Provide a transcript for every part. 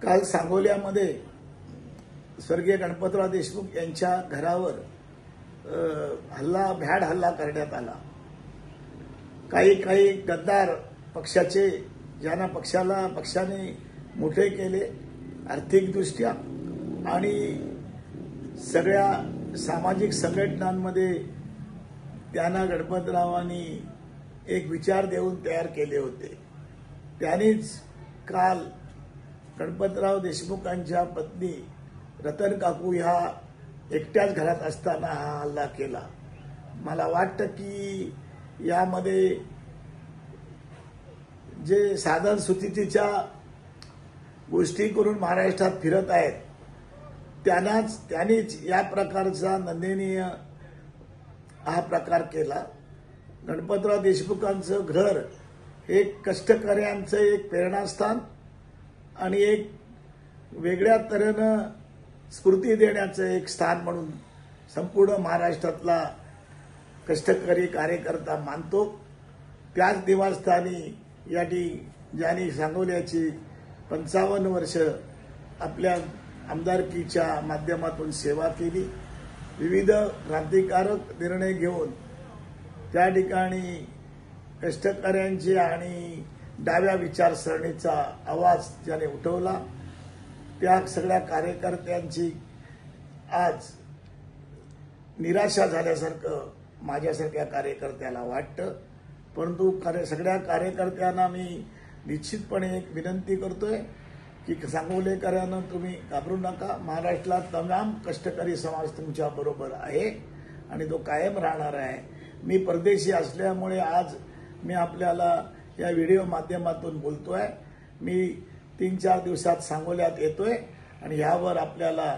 काल सांगोल्यामध्ये स्वर्गीय गणपतराव देशमुख यांच्या घरावर भ्याड हल्ला करण्यात आला। काही गद्दार पक्षाचे ज्यांना पक्षाने मोठे केले आर्थिकदृष्ट्या आणि सगळ्या सामाजिक संघटनांमध्ये त्यांना गणपतरावांनी एक विचार देऊन तयार केले होते। त्यांनीच काल गणपतराव देशमुखांच्या पत्नी रतन काकू ह्या एकट्याच घरात असताना हा हल्ला केला। मला वाटतं की यामध्ये जे साधन सुचितीच्या गोष्टी करून महाराष्ट्रात फिरत आहेत त्यांनीच या प्रकारचा निंदनीय हा प्रकार केला। गणपतराव देशमुखांचं घर एक कष्टकऱ्यांचं एक प्रेरणास्थान आणि एक वेगळ्या तऱ्हेनं स्फूर्ती देण्याचं एक स्थान म्हणून संपूर्ण महाराष्ट्रातला कष्टकरी कार्यकर्ता मानतो। त्याच निवासस्थानी ज्यांनी सांगोल्याची 55 वर्ष आपल्या आमदारकीच्या माध्यमातून सेवा केली, विविध क्रांतिकारक निर्णय घेऊन त्या ठिकाणी कष्टकऱ्यांची आणि डाव्या विचारसरणीचा आवाज ज्याने उठवला, त्या सगळ्या कार्यकर्त्यांची आज निराशा झाल्यासारखं माझ्यासारख्या कार्यकर्त्याला वाटतं। परंतु सगळ्या कार्यकर्त्यांना मी निश्चितपणे एक विनंती करतोय की सांगोलेकरांना तुम्ही घाबरू नका। महाराष्ट्रात तमाम कष्टकरी समाज तुमच्या बरोबर आहे आणि तो कायम राहणार आहे। मी परदेशी असल्यामुळे आज मी आपल्याला या व्हिडिओ माध्यमातून बोलतोय। मी 3-4 दिवसात सांगोल्यात येतोय आणि यावर आपल्याला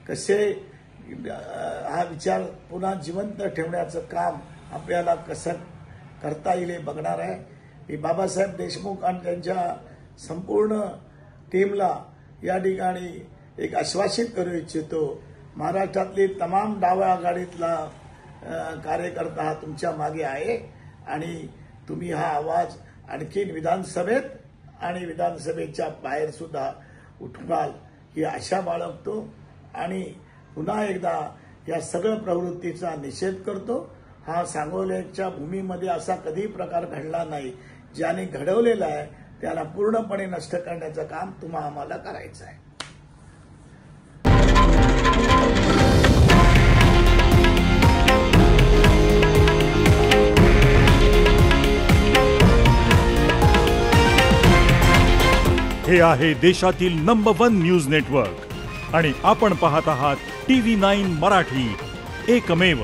कसे हा विचार पुन्हा जिवंत ठेवण्याचं काम आपल्याला कसं करता येईल हे बघणार आहे। मी बाबासाहेब देशमुख आणि त्यांच्या संपूर्ण टीमला या ठिकाणी एक आश्वासित करू इच्छितो, महाराष्ट्रातली तमाम डाव्या आघाडीतला कार्यकर्ता हा तुमच्या मागे आहे आणि तुम्ही हा आवाज आणखीन विधानसभेत आणि विधानसभेच्या बाहेर सुद्धा उठवाल ही आशा बाळगतो आणि पुन्हा एकदा या सगळ्या प्रवृत्तीचा निषेध करतो। हा सांगोल्याच्या भूमीमध्ये असा कधी प्रकार घडला नाही। ज्याने घडवलेला आहे त्याला पूर्णपणे नष्ट करण्याचं काम तुम्हा आम्हाला करायचं आहे। हे आहे देशातील नंबर 1 न्यूज नेटवर्क आणि आपण पाहत आहात TV9 मराठी, एकमेव।